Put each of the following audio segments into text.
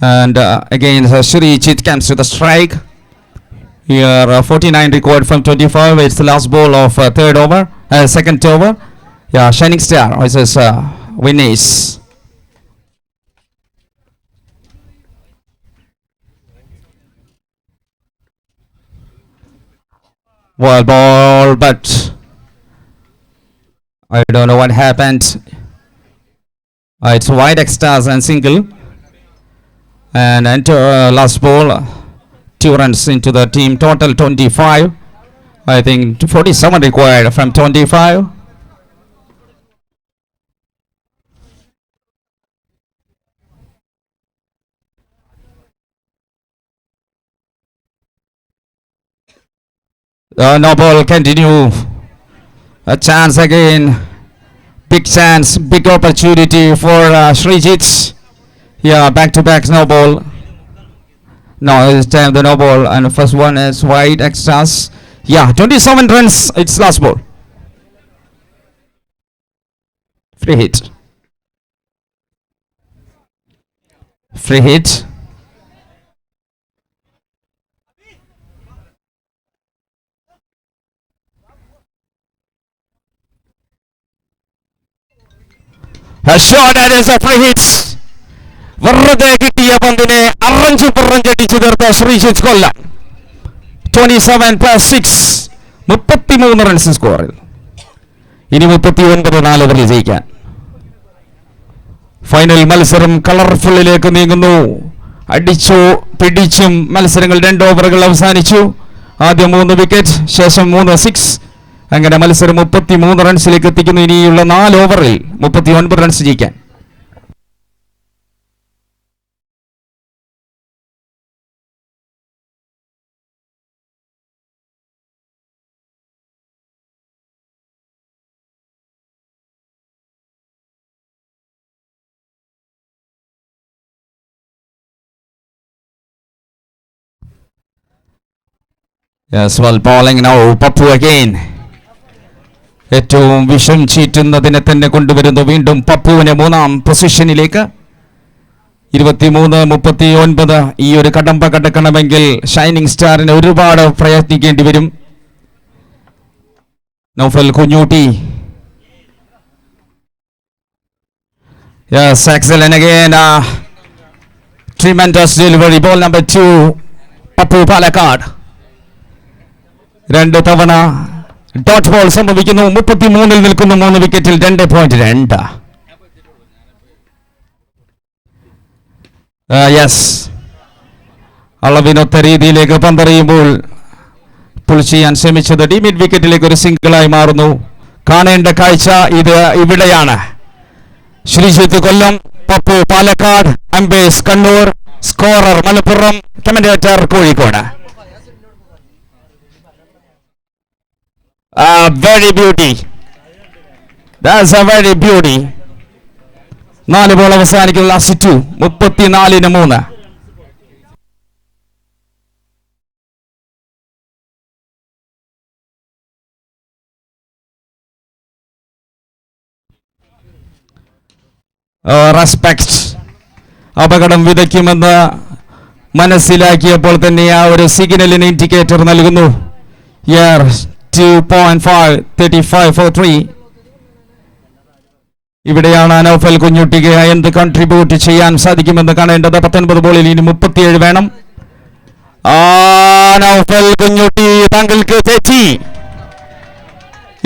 And again, Shrijit comes to the strike. Here, 49 required from 25. It's the last ball of second over. Yeah, Shining Star versus Winnies. Wild ball, but I don't know what happened. It's wide extras and single. And enter last ball, 2 runs into the team, total 25. I think 47 required from 25. No ball, continue. A chance again. Big chance, big opportunity for Shrijit. Yeah, back-to-back no ball. No, this time the no ball, and the first one is wide extras. Yeah, 27 runs. It's last ball. Free hit. Free hit. A shot and it's a free hit. വെറുതെ കിട്ടിയ പന്തിനെ അറഞ്ചു പുറഞ്ചടിച്ചു തീർത്ത ശ്രീജിത്ത് കൊല്ലം. 27+6, 33 runs സ്കോറിൽ. ഇനി 39 ഓവറിൽ ജയിക്കാൻ. Final മത്സരം കളർഫുള്ളിലേക്ക് നീങ്ങുന്നു. അടിച്ചു പിടിച്ചും മത്സരങ്ങൾ 2 ഓവറുകൾ അവസാനിച്ചു. ആദ്യം 3 വിക്കറ്റ്, ശേഷം 3 6. അങ്ങനെ മത്സരം 33 റൺസിലേക്ക് എത്തിക്കുന്നു. ഇനിയുള്ള 4 ഓവറിൽ 39 റൺസ് ജയിക്കാൻ. Yes, well, bowling now, Pappu again. ഏറ്റവും വിഷം ചീറ്റുന്നതിനെ തന്നെ കൊണ്ടുവരുന്നു വീണ്ടും പപ്പുവിനെ 3ാം പൊസിഷനിലേക്ക്. 23-39. ഈ ഒരു കടമ്പ കടക്കണമെങ്കിൽ ഷൈനിങ് സ്റ്റാറിന് ഒരുപാട് പ്രയത്നിക്കേണ്ടി വരും. Naufal Kunhutty. Yes, excellent again. Tremendous delivery. Ball number 2. Pappu Palakkad. 2 തവണ ഡോട്ട് ബോൾ സംഭവിക്കുന്നു. 33 നിൽക്കുന്നു. 3 വിക്കറ്റിൽ 2.2. യെസ്, അളവിനൊത്ത രീതിയിലേക്ക് പന്തെറിയുമ്പോൾ പുൾ ചെയ്യാൻ ശ്രമിച്ചത് ഡിമിഡ് വിക്കറ്റിലേക്ക് ഒരു സിംഗിളായി മാറുന്നു. കാണേണ്ട കാഴ്ച ഇത് ഇവിടെയാണ്. ശ്രീജിത്ത് കൊല്ലം, പപ്പു പാലക്കാട്, അംബേസ് Kannur, scorer Malappuram, commentator Kozhikode. Very beauty. That's a very beauty. 4 ball അവസാനിക്കുന്ന ലാസ്റ്റ് 2. 34-3. റെസ്പെക്ട്. അപകടം വിതയ്ക്കുമെന്ന് മനസ്സിലാക്കിയപ്പോൾ തന്നെ ആ ഒരു സിഗ്നലിന് ഇൻഡിക്കേറ്റർ നൽകുന്നു. 2.5, 35 for 3. ഇവിടെയാണ് നൗഫൽ കുഞ്ഞുട്ടിക്ക് എന്ത് കൺട്രിബ്യൂട്ട് ചെയ്യാൻ സാധിക്കുമെന്ന് കാണേണ്ടത്. 19 ബോളിൽ ഇനി 37 വേണം. നൗഫൽ കുഞ്ഞുട്ടി, താങ്കൾക്ക് തെറ്റി.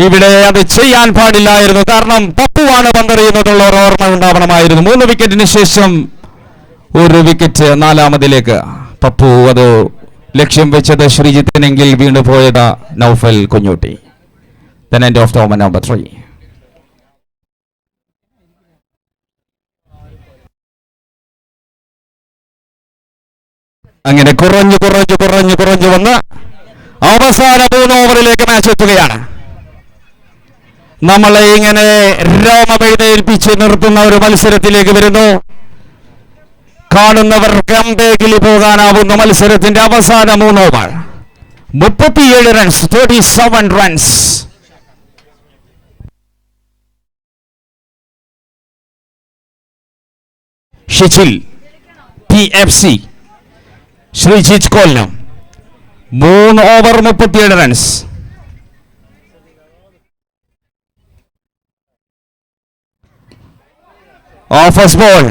ഇവിടെ അത് ചെയ്യാൻ പാടില്ലായിരുന്നു. കാരണം പപ്പുവാണ് പന്തെറിയുന്നതുള്ള ഒരു ഓർമ്മ ഉണ്ടാവണമായിരുന്നു. 3 വിക്കറ്റിന് ശേഷം 1 വിക്കറ്റ് 4ാമതിലേക്ക്. പപ്പു അത് ലക്ഷ്യം വെച്ചത് ശ്രീജിത്തിനെങ്കിൽ വീണുപോയത് Naufal Kunhutty. Then end of the over number 3. അങ്ങനെ കുറഞ്ഞു വന്ന് അവസാന 3 ഓവറിലേക്ക് മാച്ച് എത്തുകയാണ്. നമ്മളെ ഇങ്ങനെ രോമമെഴുന്നേൽപ്പിച്ച് നിർത്തുന്ന ഒരു മത്സരത്തിലേക്ക് വരുന്നു. കാണുന്നവർക്ക് അമ്പേക്കിൽ പോകാനാവുന്ന മത്സരത്തിന്റെ അവസാന 3 ഓവർ. 37 runs, 37 runs. ഷിച്ചിൽ TFC ശ്രീജിത്ത് കോലിനും 3 over 37 runs. Off ball.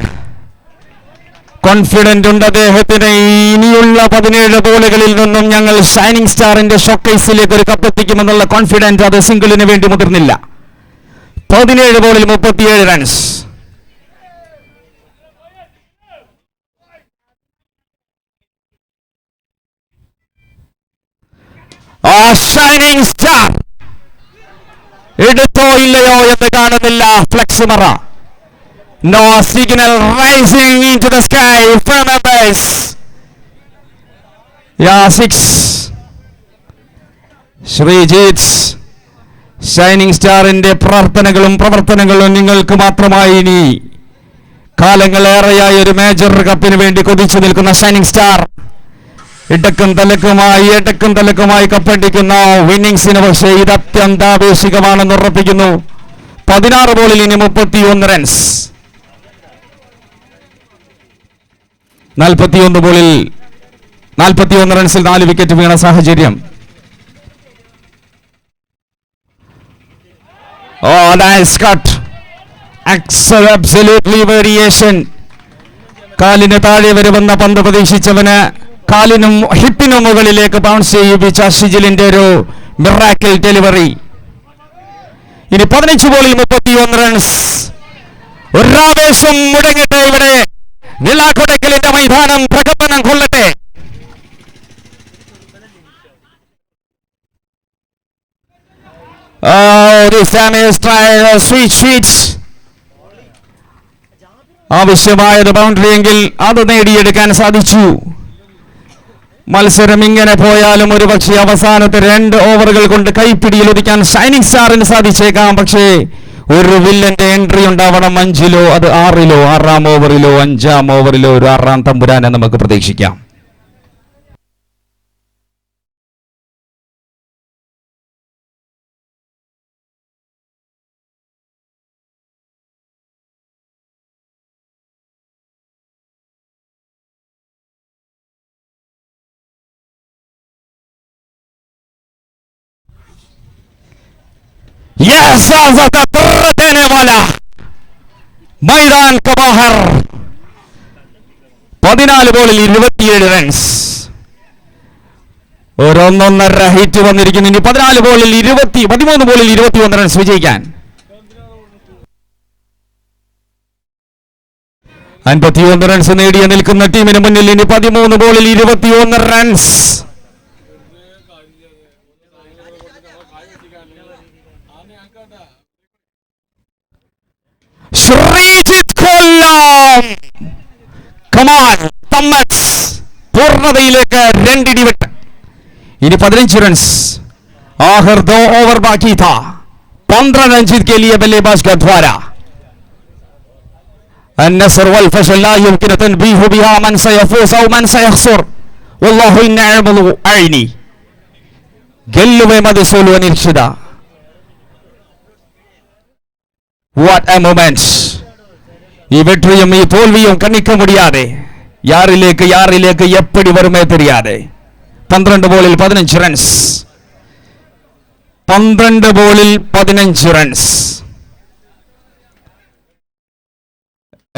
Confident ഉണ്ട് അദ്ദേഹത്തിന്. ഇനിയുള്ള 17 ബോളുകളിൽ നിന്നും ഞങ്ങൾ ഷൈനിങ് സ്റ്റാറിന്റെ ഷോക്കേസിലേക്ക് ഒരു കപ്പെത്തിക്കുമെന്നുള്ള കോൺഫിഡന്റ് അത് സിംഗിളിന് വേണ്ടി മുതിർന്നില്ല. 17 ബോളിൽ 37 റൺസ്. ഷൈനിങ് സ്റ്റാർ എടുത്തോ ഇല്ലയോ എന്ന് കാണുന്നില്ല. ഫ്ലെക്സ് മറ. No signal rising into the sky from a base. Yeah, 6. Sreejith shining സ്റ്റാറിന്റെ പ്രവർത്തനങ്ങളും നിങ്ങൾക്ക് മാത്രമായി. ഇനി കാലങ്ങളേറെയായി ഒരു മേജർ കപ്പിന് വേണ്ടി കൊതിച്ചു നിൽക്കുന്ന ഷൈനിങ് സ്റ്റാർ ഇടക്കും തലക്കുമായി കപ്പടിക്കുന്ന വിന്നിങ്സിന് പക്ഷേ ഇത് അത്യന്താപേക്ഷികമാണെന്ന് ഉറപ്പിക്കുന്നു. 16 ബോളിൽ ഇനി 31 റൺസ്. 41 ബോളിൽ 41 റൺസിൽ 4 വിക്കറ്റ് വീണ സാഹചര്യം. Nice cut. Absolutely variation. കാലിന് താഴെ വരുമെന്ന പന്ത് പ്രതീക്ഷിച്ചവന് കാലിനും ഹിപ്പിനും മുകളിലേക്ക് ബൗൺസ് ചെയ്യിപ്പിച്ച ഷിജിലിന്റെ ഒരു മിറാക്കിൾ ഡെലിവറി. ഇനി 15 ബോളിൽ 31 റൺസ്. ഒരാവേശം മുടങ്ങട്ടെ ഇവിടെ. നിലാകൊടക്കലിന്റെ മൈതാനം പ്രകമ്പനം കൊള്ളട്ടെ. ആവശ്യമായത് ബൗണ്ടറി എങ്കിൽ അത് നേടിയെടുക്കാൻ സാധിച്ചു. മത്സരം ഇങ്ങനെ പോയാലും ഒരുപക്ഷെ അവസാനത്തെ 2 ഓവറുകൾ കൊണ്ട് കൈപ്പിടിയിൽ ഒതുക്കാൻ ഷൈനിങ് സ്റ്റാറിന് സാധിച്ചേക്കാം. പക്ഷേ ഒരു വില്ലന്റെ എൻട്രി ഉണ്ടാവണം. 5-ലോ അത് 6-ലോ 6-ാം ഓവറിലോ 5-ാം ഓവറിലോ ഒരു 6-ാം തമ്പുരാനെ നമുക്ക് പ്രതീക്ഷിക്കാം. देने वाला मैदान का बाहर 14 ബോളിൽ 27 റൺസ്. ഒരൊന്നൊന്നര ഹിറ്റ് വന്നിരിക്കുന്നു. ഇനി 13 ബോളിൽ 21 റൺസ് വിജയിക്കാൻ. 51 റൺസ് നേടിയ നിൽക്കുന്ന ടീമിന് മുന്നിൽ ഇനി 13 ബോളിൽ 21 റൺസ്. ശ്രീജിത്ത് കൊല്ലം കമാൻ തമ്മസ് പൂർണ്ണതയിലേക്ക് 2 ഇടിവെട്ട്. ഇനി 15 റൺസ്. आखिर 2 ओवर बाकी था. 15 रन जीत के लिए बल्लेबाज का द्वारा. النصر والفشل لا يمكن تنبيه بها من سيفوز او من سيخسر والله النعم عيني. ಗೆಲ್ಲುವೆ ಮದು ಸೋಲುವ ನಿರೀಕ್ಷಿತ. What a moment. ഈ വെற்றிയും ഈ തോൽവിയും കണ്ണിക്ക മുടിയാതെ യാറിലേക്ക് എപ്പടി വരുമേ தெரியாது. 12 ബോളിൽ 15 റൺസ്. 12 ബോളിൽ 15 റൺസ്.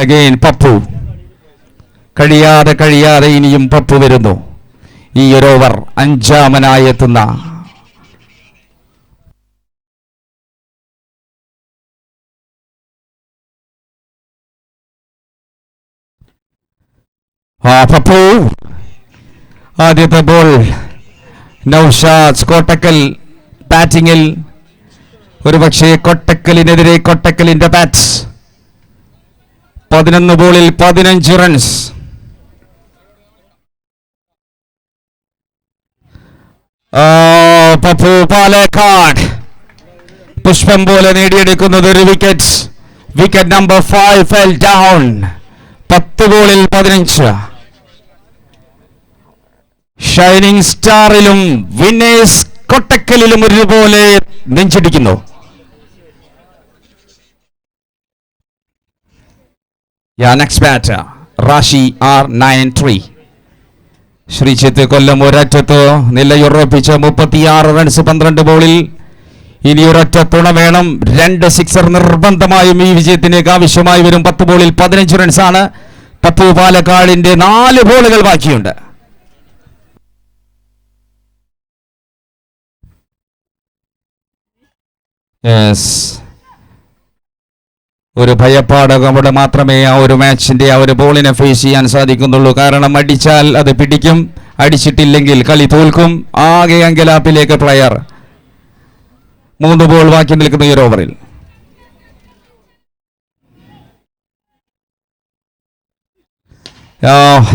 അഗൈൻ പപ്പു. കഴിയാതെ ഇനിയും പപ്പു വരുന്നു. ഈ ഒരു ഓവർ 5-ാമനായി എത്തുന്ന പപ്പു. ആദ്യത്തെ ബോൾ നൗഷാദ് കോട്ടക്കൽ ബാറ്റിംഗിൽ. ഒരുപക്ഷെ കോട്ടക്കലിനെതിരെ കോട്ടക്കലിന്റെ ബാറ്റ്. 11 ബോളിൽ 15 റൺസ്. പപ്പു പാലക്കാട് പുഷ്പം പോലെ നേടിയെടുക്കുന്നത് ഒരു wicket. Wicket number 5 fell down. 10 ബോളിൽ 15. ഷൈനിങ് സ്റ്റാറിലും വിന്നേഴ്സ് കൊട്ടക്കലിലും ഒരുപോലെ നെഞ്ചിടിക്കുന്നു. Next batter Rashi R 9-3. Sreejith Kollam ഒരറ്റത്ത് നിലയുറപ്പിച്ച 36 റൺസ് 12 ബോളിൽ. ഇനി ഒരൊറ്റ തുണ വേണം. 2 സിക്സർ നിർബന്ധമായും ഈ വിജയത്തിലേക്ക് ആവശ്യമായി വരും. 10 ബോളിൽ 15 റൺസാണ്. പപ്പു പാലക്കാടിന്റെ 4 ബോളുകൾ ബാക്കിയുണ്ട്. ഒരു ഭയപ്പാടകം അവിടെ മാത്രമേ ആ ഒരു മാച്ചിന്റെ ആ ഒരു ബോളിനെ ഫേസ് ചെയ്യാൻ സാധിക്കുന്നുള്ളൂ. കാരണം അടിച്ചാൽ അത് പിടിക്കും, അടിച്ചിട്ടില്ലെങ്കിൽ കളി തോൽക്കും. ആകെ അങ്കലാപ്പിലേക്ക് പ്ലെയർ. 3 ബോൾ ബാക്കി നിൽക്കുന്ന ഈ ഓവറിൽ.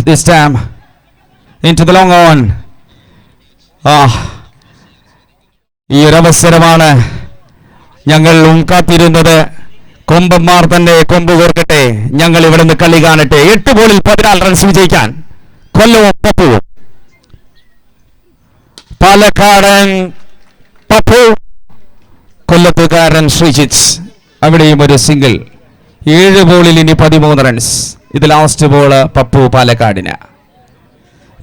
This time into the long on. ഈ ഒരു അവസരമാണ് ഞങ്ങളും കാത്തിരുന്നത്. കൊമ്പന്മാർ തന്നെ കൊമ്പ് കോർക്കട്ടെ, ഞങ്ങൾ ഇവിടെ നിന്ന് കളി കാണട്ടെ. 8 ബോളിൽ 14 റൺസ് വിജയിക്കാൻ കൊല്ലവും പപ്പുവും. പാലക്കാടൻ പപ്പു, കൊല്ലത്തുകാരൻ ശ്രീജിത്ത്. അവിടെയും ഒരു സിംഗിൾ. 7 ബോളിൽ ഇനി 13 റൺസ്. ഇത് ലാസ്റ്റ് ബോള് പപ്പു പാലക്കാടിന്.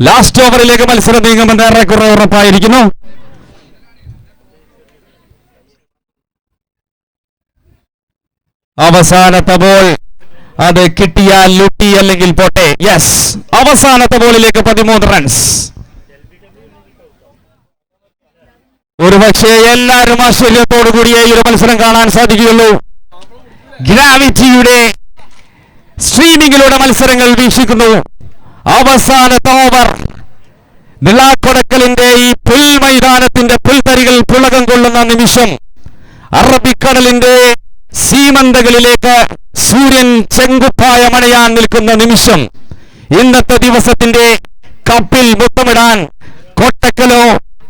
ലാസ്റ്റ് ഓവറിലേക്ക് മത്സരം നീങ്ങുമെന്ന് ഏറെക്കുറെ ഉറപ്പായിരിക്കുന്നു. അവസാനത്തെ ബോൾ അത് കിട്ടിയാൽ ലുട്ടി, അല്ലെങ്കിൽ പോട്ടെ. യെസ്, അവസാനത്തെ ബോളിലേക്ക് 13 റൺസ്. ഒരുപക്ഷെ എല്ലാവരും ആശ്ചര്യത്തോടു കൂടിയേ ഈ ഒരു മത്സരം കാണാൻ സാധിക്കുകയുള്ളൂ. ഗ്രാവിറ്റിയുടെ സ്ട്രീമിങ്ങിലൂടെ മത്സരങ്ങൾ വീക്ഷിക്കുന്നു. അവസാനത്തെ ഓവർ. നിളാക്കൊടക്കലിന്റെ ഈ പുൽമൈതാനത്തിന്റെ പുൽത്തരികൾ പുളകം കൊള്ളുന്ന നിമിഷം. അറബിക്കടലിന്റെ സീമന്തകളിലേക്ക് സൂര്യൻ ചെങ്കുപ്പായ മണയാൻ നിൽക്കുന്ന നിമിഷം. ഇന്നത്തെ ദിവസത്തിന്റെ കപ്പിൽ മുത്തമിടാൻ കോട്ടക്കലോ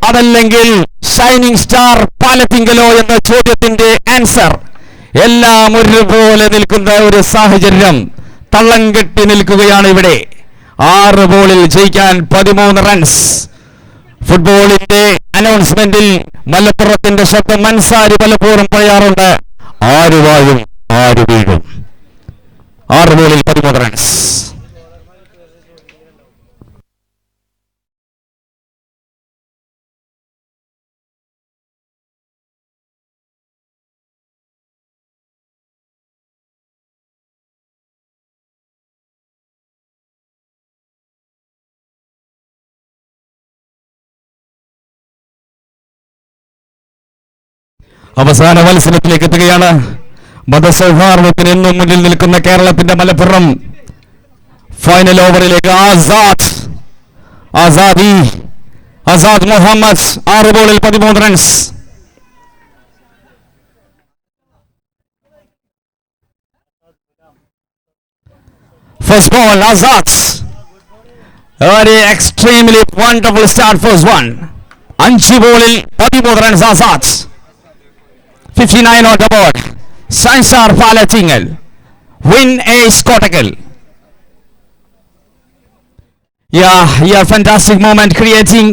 അതല്ലെങ്കിൽ ഷൈനിങ് സ്റ്റാർ പാലത്തിങ്കലോ എന്ന ചോദ്യത്തിന്റെ ആൻസർ എല്ലാം ഒരുപോലെ നിൽക്കുന്ന ഒരു സാഹചര്യം. തള്ളം കെട്ടി നിൽക്കുകയാണ് ഇവിടെ. 6 ബോളിൽ ജയിക്കാൻ 13 റൺസ്. ഫുട്ബോളിന്റെ അനൗൺസ്മെന്റിൽ മലപ്പുറത്തിന്റെ ശബ്ദം മൻസാരി പലപ്പോഴും പറയാറുണ്ട്, ആര് വാഴും ആര് വീഴും. 6 ബോളിൽ 13 റൺസ്. അവസാന മത്സരത്തിലേക്ക് എത്തുകയാണ്. മതസൗഹാർദ്ദത്തിന് എന്നും മുന്നിൽ നിൽക്കുന്ന കേരളത്തിന്റെ മലപ്പുറം. ഫൈനൽ ഓവറിലേക്ക് ആസാദ് മുഹമ്മദ്. 6 ബോളിൽ 13 runs. First ball Azad. Very extremely wonderful start first one. 5 ബോളിൽ 13 runs Azad. 59 on the board. Sansar Palatingal. Win Ace Kottakkal. Yeah, fantastic moment creating.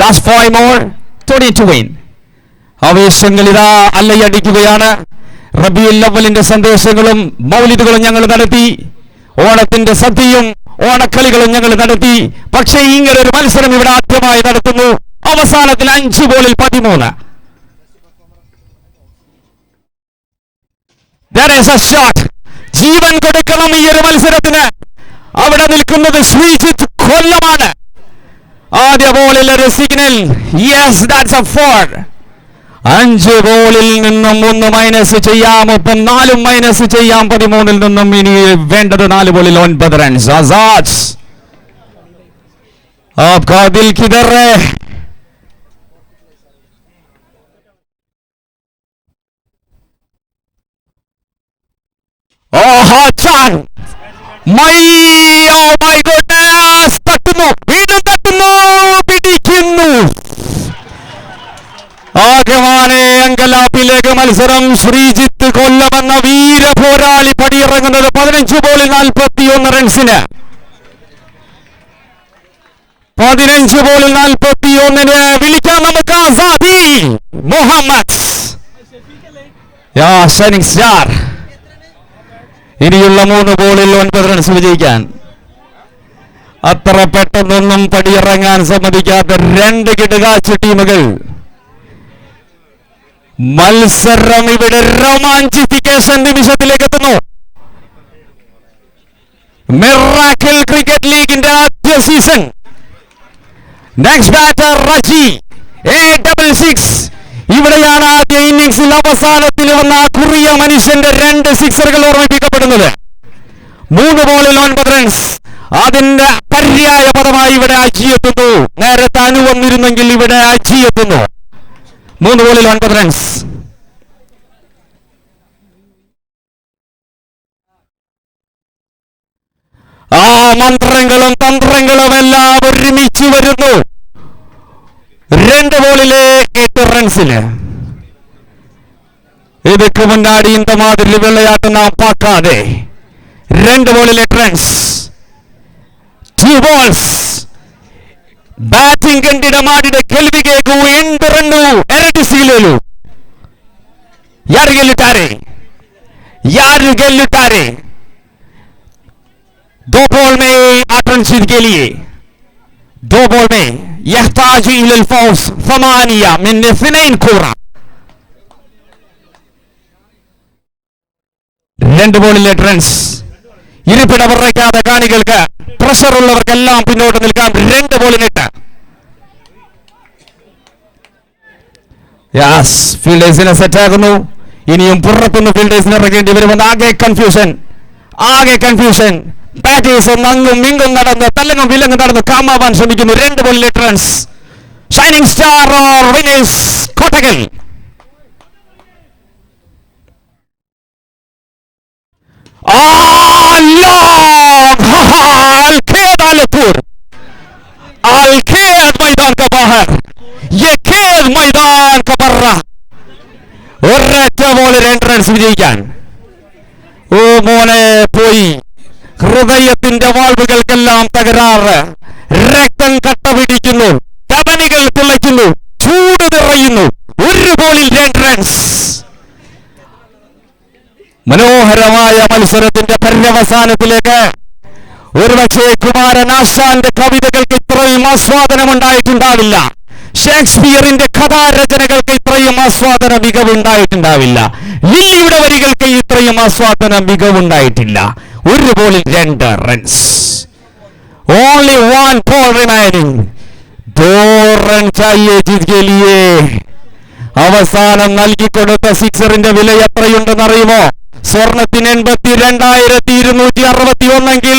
Last 5 more. 30 to win. ആവേശങ്ങൾ ഇതാ അല്ലയടിക്കുകയാണ്. റബീഉൽ അവ്വലിന്റെ സന്ദേശങ്ങളും മൗലിദുകളും ഞങ്ങൾ നടത്തി. ഓണത്തിന്റെ സദ്യയും ഓണക്കളികളും ഞങ്ങൾ നടത്തി. പക്ഷേ ഇങ്ങനെ ഒരു മത്സരം ഇവിടെ ആദ്യമായി നടത്തുന്നു. അവസാനത്തിൽ 5 ബോളിൽ 13. There is a shot. ജീവൻ കൊടുക്കണം ഈ ഒരു മത്സരത്തിന്. അവിടെ നിൽക്കുന്നത് ശ്രീജിത്ത് കൊല്ലമാണ്. ആദ്യ ബോളിൽ ഒരു സിഗ്നൽ. Yes, that's A 4. 5 ബോളിൽ നിന്നും 1 മൈനസ് ചെയ്യാം, ഒപ്പം 4 മൈനസ് ചെയ്യാം. 13 നിന്നും ഇനി വേണ്ടത് 4 ബോളിൽ 9 റൺസ്. ആസാദ്, ആപ്കാ ദിൽ കിധർ ഹൈ? Chan. My goodness. തട്ടുന്നു, വീണ്ടും തട്ടുന്നു, പിടിക്കുന്നു. ആദ്യമാണ് അങ്കലാപ്പിലേക്ക് മത്സരം. ശ്രീജിത്ത് കൊല്ലമെന്ന വീര പോരാളി പടിയിറങ്ങുന്നത് 15 ബോളിൽ 41 റൺസിന്. 15 ബോളിൽ 41-ന് വിളിക്കാം നമുക്ക് ആസാദി മുഹമ്മദ്. Shining star. ഇനിയുള്ള 3 ബോളിൽ 9 റൺസ് വിജയിക്കാൻ അത്ര പെട്ടെന്നൊന്നും പടിയിറങ്ങാൻ സമ്മതിക്കാത്ത രണ്ട് കിടുകാച്ചി ടീമുകൾ. മത്സരം ഇവിടെ റൊമാൻറ്റിഫിക്കേഷൻ നിമിഷത്തിലേക്ക് എത്തുന്നു. മിറാക്കിൾ ക്രിക്കറ്റ് ലീഗിന്റെ ആദ്യ season. Next batter Reji, A66. ഇവിടെയാണ് ആദ്യ ഇന്നിംഗ്സിൽ അവസാനത്തിൽ വന്ന കുറിയ മനുഷ്യന്റെ 2 സിക്സറുകൾ ഓർമ്മിപ്പിക്കപ്പെടുന്നത്. 3 ബോളിൽ 9 റൺസ്. അതിന്റെ പര്യായ പദമായി ഇവിടെ അജി എത്തുന്നു. നേരത്തെ അനു വന്നിരുന്നെങ്കിൽ ഇവിടെ അജി എത്തുന്നു. 3 ബോളിൽ 9 റൺസ്. ആ മന്ത്രങ്ങളും തന്ത്രങ്ങളും എല്ലാം ഒരുമിച്ച് വരുന്നു. 2 ബോളിലെ 8 റൺസില്. ഇതൊക്കെ മുന്നാടി இந்த மாதிரி விளையாட்டு நாம் பார்க்காதே. 2 ബോളിൽ 8 റൺസ്. 2 balls. ಬ್ಯಾಟಿಂಗ್ ಕಂಡಿಡ ಮಾಡಿದ ಗೆಲುವಿಗೆ 8 ರನ್ನು 2 ಸೀಲೇಲು. ಯಾರು ಗೆಲ್ಲುತ್ತಾರೆ? 2 बॉल में 8 रन के लिए 2 बॉल में يحتاج الى الفوز 8 من 2 كرة. 2 ബോളിൽ 8 റൺസ്. ഇരിപ്പിടം ഉറയ്ക്കാതെ കാണികൾക്ക്, പ്രഷർ ഉള്ളവർക്കെല്ലാം പിന്നോട്ട് നിൽക്കാൻ. 2 ബോളിൽ 8. ഫീൽഡേഴ്സിനെ സെറ്റ് ആകുന്നു. ഇനിയും പുറത്തുനിന്ന് ഫീൽഡേഴ്സിനെ ഇറങ്ങേണ്ടി വരുമെന്ന് ആകെ കൺഫ്യൂഷൻ. ബാറ്റേഴ്സ് അങ്ങും ഇങ്ങും നടന്ന് തല്ലങ്ങും വില്ലങ്ങും നടന്ന് കാമാവാൻ ശ്രമിക്കുന്നു. 2 ബോളിൽ 8 runs. Shining star or Vinesh Kottakkal. अलखेद मैदान का बाहर, ये खेद मैदान का बर्रा. ഒരൊറ്റ ബോളിൽ 2 റൺസ് വിജയിക്കാൻ. ഓ മോനെ പോയി. ഹൃദയത്തിന്റെ വാൾവുകൾക്കെല്ലാം തകരാറ്. രക്തം കട്ട പിടിക്കുന്നു, കബനികൾ തുളയ്ക്കുന്നു, ചൂട് നിറയുന്നു. 1 ബോളിൽ 2 റൺസ്. മനോഹരമായ മത്സരത്തിന്റെ പര്യവസാനത്തിലേക്ക്. ഒരുപക്ഷെ കുമാരനാശാന്റെ കവിതകൾക്ക് ഇത്രയും ആസ്വാദനം ഉണ്ടായിട്ടുണ്ടാവില്ല. ഷേക്സ്പിയറിന്റെ കഥാരചനകൾക്ക് ഇത്രയും ആസ്വാദന മികവുണ്ടായിട്ടുണ്ടാവില്ല. ലില്ലിയുടെ വരികൾക്ക് ഇത്രയും ആസ്വാദന മികവുണ്ടായിട്ടില്ല. 1 ബോളിൽ 2 runs. Only 1 ball remaining. 2 run ചാഹിയേ ജീത് കെ ലിയേ. അവസാനം നൽകിക്കൊടുത്ത സിക്സറിന്റെ വില എത്രയുണ്ടെന്നറിയുമോ? സ്വർണത്തിന് 82,261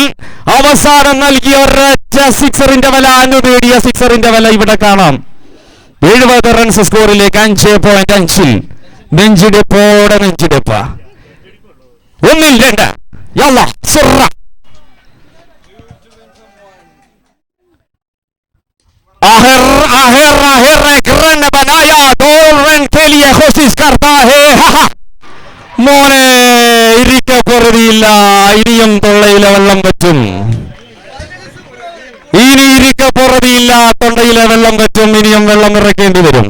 അവസാനം നൽകിയ ഒരൊറ്റ സിക്സറിന്റെ വില, അനുനേടിയ സിക്സറിന്റെ വില ഇവിടെ കാണാം. 70 റൺസ് സ്കോറിലേക്ക് 5.5. നെഞ്ചിടിപ്പോടെ നെഞ്ചിടിപ്പ. 1-2. യല്ലാ സുറ. आखिर एक रन बनाया. 2 रन के लिए कोशिश करता है. മോനെ ഇരിക്കപ്പൊറുതിയില്ല. ഇനിയും തൊള്ളയിലെ വെള്ളം പറ്റും. ഇനി ഇരിക്കപ്പൊറുതിയില്ല. തൊണ്ടയിലെ വെള്ളം പറ്റും. ഇനിയും വെള്ളം ഇറക്കേണ്ടി വരും.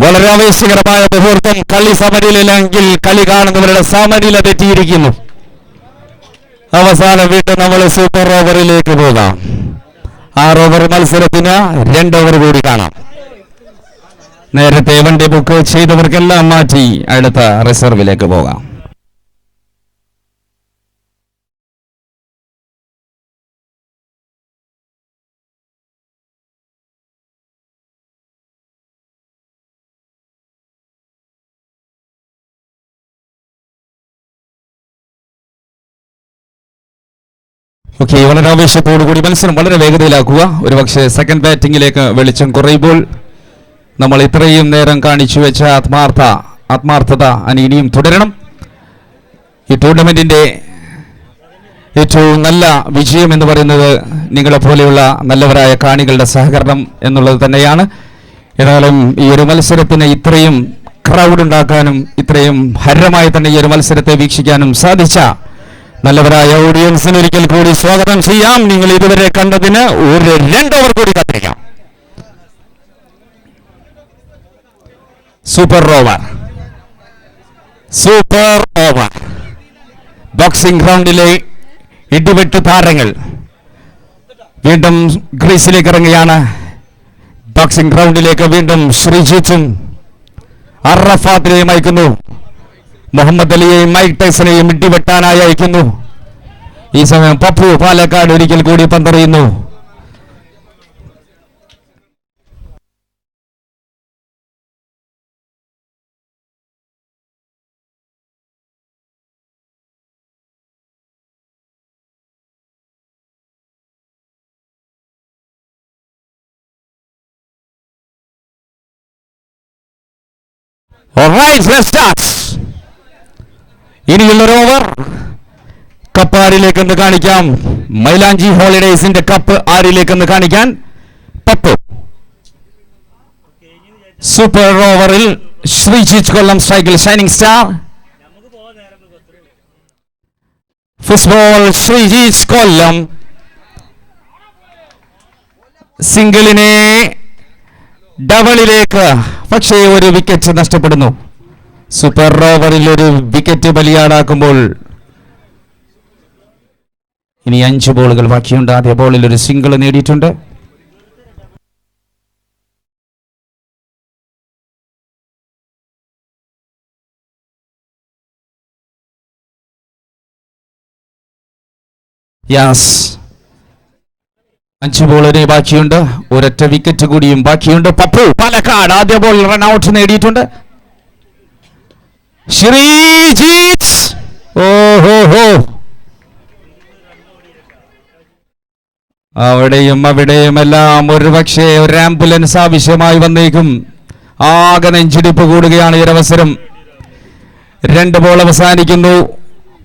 വളരെ ആവേശകരമായ മുഹൂർത്തം. കളി സമനിലയിലെങ്കിൽ കളി കാണുന്നവരുടെ സമനില തെറ്റിയിരിക്കുന്നു. അവസാനം വീണ്ടും നമ്മൾ സൂപ്പർ ഓവറിലേക്ക് പോകാം. 6 ഓവർ മത്സരത്തിന് 2 ഓവർ കൂടി കാണാം. നേരത്തെ വണ്ടി ബുക്ക് ചെയ്തവർക്കെല്ലാം മാറ്റി അടുത്ത റിസർവിലേക്ക് പോകാം. ഓക്കെ, വളരെ ആവേശത്തോടുകൂടി മത്സരം വളരെ വേഗതയിലാക്കുക. ഒരുപക്ഷെ സെക്കൻഡ് ബാറ്റിംഗിലേക്ക് വെളിച്ചം കുറയുമ്പോൾ നമ്മൾ ഇത്രയും നേരം കാണിച്ചു വെച്ച ആത്മാർത്ഥത ഇനിയും തുടരണം. ഈ ടൂർണമെന്റിന്റെ ഏറ്റവും നല്ല വിജയം എന്ന് പറയുന്നത് നിങ്ങളെപ്പോലെയുള്ള നല്ലവരായ കാണികളുടെ സഹകരണം എന്നുള്ളത് തന്നെയാണ്. ഏതായാലും ഈ ഒരു മത്സരത്തിന് ഇത്രയും ക്രൗഡ് ഉണ്ടാക്കാനും ഇത്രയും ഹരമായി തന്നെ ഈ ഒരു മത്സരത്തെ വീക്ഷിക്കാനും സാധിച്ച നല്ലവരായ ഓഡിയൻസിന് ഒരിക്കൽ കൂടി സ്വാഗതം ചെയ്യാം. നിങ്ങൾ ഇതുവരെ കണ്ടതിന് ഒരു 2 ഓവർ കൂടി കാത്തിരിക്കാം. സൂപ്പർ ഓവർ ബോക്സിംഗ് ഗ്രൗണ്ടിലെ ഇടിവെട്ട് താരങ്ങൾ വീണ്ടും ക്രീസിലേക്ക് ഇറങ്ങുകയാണ്. ബോക്സിംഗ് ഗ്രൗണ്ടിലേക്ക് വീണ്ടും ശ്രീജിത്തും അറഫാത്തിനെയും അയക്കുന്നു. മുഹമ്മദ് അലിയെയും മൈക്ക് ടൈസനെയും ഇടിവെട്ടാനായി അയക്കുന്നു. ഈ സമയം പപ്പു പാലക്കാട് ഒരിക്കൽ കൂടി പന്തെറിയുന്നു. Alright, let's start. ഇനിയുള്ളൊരു ഓവർ കപ്പ് ആരിലേക്കെന്ന് കാണിക്കാം. മൈലാഞ്ചി ഹോളിഡേസിന്റെ കപ്പ് ആരിലേക്കെന്ന് കാണിക്കാൻ പപ്പു. സൂപ്പർ ഓവറിൽ ശ്രീജിത്ത് കൊല്ലം സ്ട്രൈക്കിൽ ഷൈനിങ് സ്റ്റാർ. ഫുട്ബോൾ ശ്രീജിത്ത് കൊല്ലം സിംഗിളിനെ ഡബിളിലേക്ക്, പക്ഷേ ഒരു വിക്കറ്റ് നഷ്ടപ്പെടുന്നു. സൂപ്പർ ഓവറിൽ ഒരു വിക്കറ്റ് ബലിയാടാക്കുമ്പോൾ ഇനി 5 ബോളുകൾ ബാക്കിയുണ്ട്. ആദ്യ ബോളിൽ ഒരു സിംഗിൾ നേടിയിട്ടുണ്ട്. യാസ് 5 ബോളിനെ ബാക്കിയുണ്ട്. ഒരൊറ്റ വിക്കറ്റ് കൂടിയും ബാക്കിയുണ്ട്. പപ്പു പാലക്കാട് ആദ്യ ബോൾ റൺ ഔട്ട് നേടിയിട്ടുണ്ട്. ശ്രീജിത്ത് അവിടെയുമെല്ലാം ഒരുപക്ഷെ ഒരു ആംബുലൻസ് ആവശ്യമായി വന്നേക്കും. ആകെ നെഞ്ചിടിപ്പ് കൂടുകയാണ് ഈ ഒരവസരം. 2 ബോൾ അവസാനിക്കുന്നു.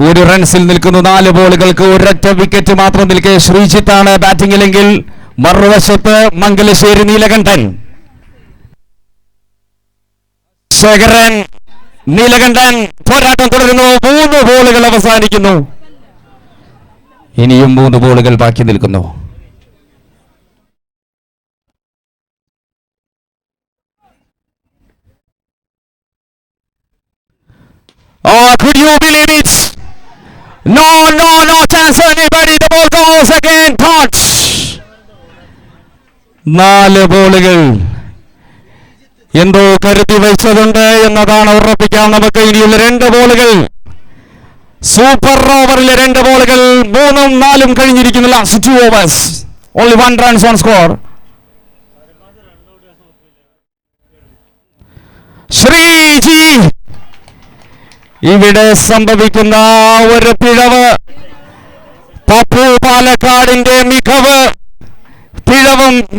1 റൺസിൽ നിൽക്കുന്നു. 4 ബോളുകൾക്ക് ഒരൊറ്റ വിക്കറ്റ് മാത്രം നിൽക്കെ ശ്രീജിത്താണ് ബാറ്റിംഗിലെങ്കിൽ മറുവശത്ത് മംഗലശ്ശേരി നീലകണ്ഠൻ. ശേഖരൻ നീലകണ്ഠൻ പോരാട്ടം തുടരുന്നു. 3 ബോളുകൾ അവസാനിക്കുന്നു. ഇനിയും 3 ബോളുകൾ ബാക്കി നിൽക്കുന്നു. Oh, could you believe it? No chance for anybody. The ball goes again. Touch. 4 ബോളുകൾ എന്തോ കരുതി വെച്ചതുണ്ട് എന്നതാണ് ഉറപ്പിക്കാൻ നമുക്ക്. ഇനിയുള്ള 2 ബോളുകൾ സൂപ്പർ ഓവറിലെ 2 ബോളുകൾ 3ഉം 4ഉം കഴിഞ്ഞിരിക്കുന്നു. Last 2 overs. Only 1 runs on score. Sreeji ഇവിടെ സംഭവിക്കുന്ന ഒരു പിഴവ് പപ്പു പാലക്കാടിന്റെ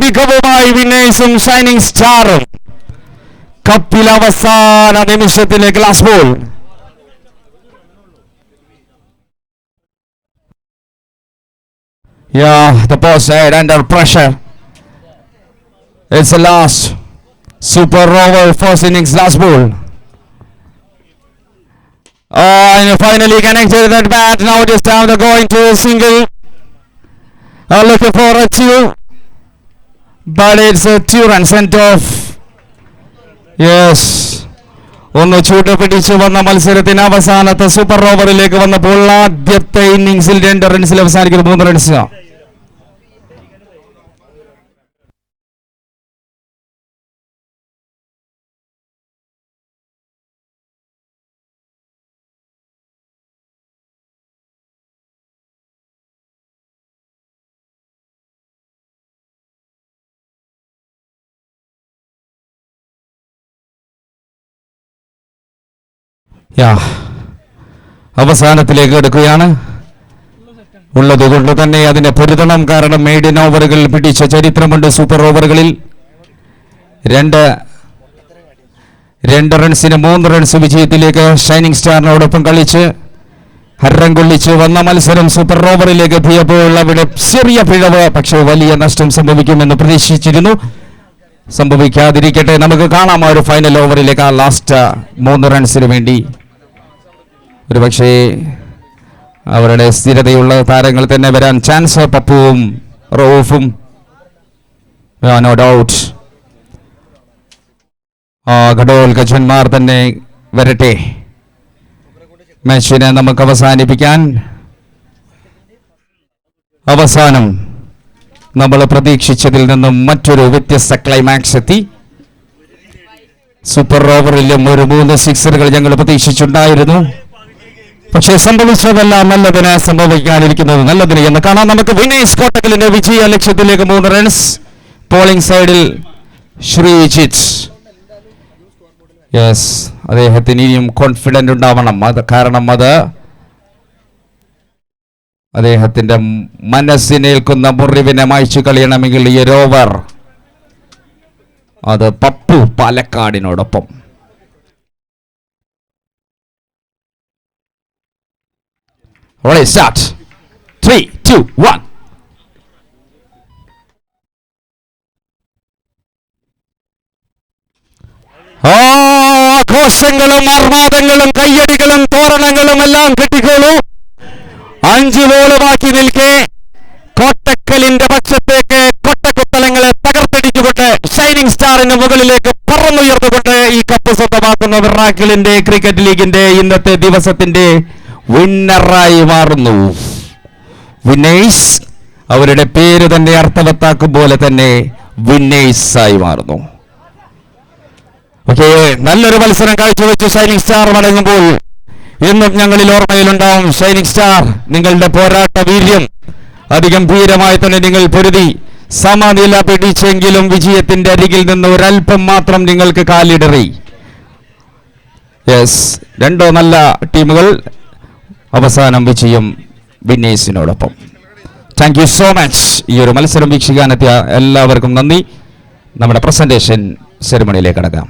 മികവുമായി വിനേഴ്സും ഷൈനിങ് സ്റ്റാറും കപ്പിൽ അവസാന നിമിഷത്തിലെ glass ball. The boss head under pressure. It's the last super over first innings last ball. And finally connected that bat. Now it is time to go into a single. Looking for a 2. But it's a 2 run sent off. Yes. ഒന്ന് ചൂട് പിടിച്ചു വന്ന മത്സരത്തിന് അവസാനത്തെ super ഓവറിലേക്ക് വന്നപ്പോൾ ആദ്യത്തെ ഇന്നിംഗ്സിൽ 2 റൺസിൽ അവസാനിക്കുന്നത് 3 റൺസ്. അവസാനത്തിലേക്ക് എടുക്കുകയാണ്. ഉള്ളതുകൊണ്ട് തന്നെ അതിന്റെ പൊരുതണം. കാരണം മെയ്ഡൻ ഓവറുകൾ പിടിച്ച ചരിത്രമുണ്ട് സൂപ്പർ ഓവറുകളിൽ. 2 റൺസിന് 3 റൺസ് വിജയത്തിലേക്ക് ഷൈനിങ് സ്റ്റാറിനോടൊപ്പം കളിച്ച് ഹരം കൊള്ളിച്ച് വന്ന മത്സരം സൂപ്പർ ഓവറിലേക്ക് എത്തിയപ്പോൾ അവിടെ ചെറിയ പിഴവ്, പക്ഷേ വലിയ നഷ്ടം സംഭവിക്കുമെന്ന് പ്രതീക്ഷിച്ചിരുന്നു. സംഭവിക്കാതിരിക്കട്ടെ. നമുക്ക് കാണാം ആ ഒരു ഫൈനൽ ഓവറിലേക്ക്. ആ ലാസ്റ്റ് 3 റൺസിന് വേണ്ടി ഒരുപക്ഷേ അവരുടെ സ്ഥിരതയുള്ള താരങ്ങൾ തന്നെ വരാൻ ചാൻസ്. പപ്പുവും റൌഫും, നോ ഡൗട്ട് ഘടോത്കചന്മാർ തന്നെ വരട്ടെ. മാച്ചിനെ നമുക്ക് അവസാനിപ്പിക്കാൻ. അവസാനം നമ്മൾ പ്രതീക്ഷിച്ചതിൽ നിന്നും മറ്റൊരു വ്യത്യസ്ത ക്ലൈമാക്സ് എത്തി. സൂപ്പർ ഓവറിലും ഒരു 3 സിക്സറുകൾ ഞങ്ങൾ പ്രതീക്ഷിച്ചിട്ടുണ്ടായിരുന്നു. പക്ഷേ സംഭവിച്ചതെല്ലാം നല്ലതിന് സംഭവിക്കാനിരിക്കുന്നത് നല്ലതിന് എന്ന് കാണാം നമുക്ക്. വിനേഷ് കോട്ടക്കലിന്റെ വിജയ ലക്ഷ്യത്തിലേക്ക് 3 റൺസ്. പോളിംഗ് സൈഡിൽ ശ്രീജിത്ത്. യെസ്, അദ്ദേഹത്തിന് ഇനിയും കോൺഫിഡന്റ് ഉണ്ടാവണം. കാരണം അത് അദ്ദേഹത്തിന്റെ മനസ്സിനേൽക്കുന്ന മുറിവിനെ മായ്ച്ചു കളയണമെങ്കിൽ ഈ ഒരു ഓവർ അത് പപ്പു പാലക്കാടിനോടൊപ്പം. സ്റ്റാർട്ട്. 3, 2, 1. ആഘോഷങ്ങളും ആർമാദങ്ങളും കയ്യടികളും തോരണങ്ങളും എല്ലാം കിട്ടിക്കോളൂ. 5 ബോൾ ബാക്കി നിൽക്കെ കോട്ടക്കലിന്റെ പക്ഷത്തേക്ക് കൊട്ടക്കുത്തലങ്ങളെ തകർത്തടിച്ചുകൊണ്ട് ഷൈനിങ് സ്റ്റാറിന് മുകളിലേക്ക് പറന്നുയർന്നുകൊണ്ട് ഈ കപ്പ് സ്വന്തമാക്കുന്ന മിറാക്കിളിന്റെ ക്രിക്കറ്റ് ലീഗിന്റെ ഇന്നത്തെ ദിവസത്തിന്റെ വിന്നറായി മാറുന്നു വിനേഷ്. അവരുടെ പേര് തന്നെ അർത്ഥവത്താക്കും പോലെ തന്നെ വിനേഷ് ആയി മാറുന്നു. ഓക്കെ, നല്ലൊരു മത്സരം കാഴ്ചവെച്ച് ഷൈനിങ് സ്റ്റാർ മടങ്ങുമ്പോൾ എന്നും ഞങ്ങളിൽ ഓർമ്മയിലുണ്ടാവും. ഷൈനിങ് സ്റ്റാർ, നിങ്ങളുടെ പോരാട്ട വീര്യം അതിഗംഭീരമായി തന്നെ നിങ്ങൾ പൊരുതി സമനില പിടിച്ചെങ്കിലും വിജയത്തിന്റെ അരികിൽ നിന്ന് ഒരൽപ്പം മാത്രം നിങ്ങൾക്ക് കാലിടറി. യെസ്, 2 നല്ല ടീമുകൾ. അവസാനം വിജയം വിനേഷിനോടൊപ്പം. Thank you so much. ഈ ഒരു മത്സരം വീക്ഷിക്കാനെത്തിയ എല്ലാവർക്കും നന്ദി. നമ്മുടെ പ്രസന്റേഷൻ സെറിമണിയിലേക്ക് കടക്കാം.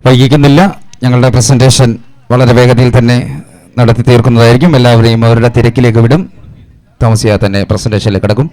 വൈകിക്കുന്നില്ല. ഞങ്ങളുടെ പ്രസൻറ്റേഷൻ വളരെ വേഗതയിൽ തന്നെ നടത്തി തീർക്കുന്നതായിരിക്കും. എല്ലാവരെയും അവരുടെ തിരക്കിലേക്ക് വിടും. താമസിയാതെ തന്നെ പ്രസൻറ്റേഷനിലേക്ക് കിടക്കും.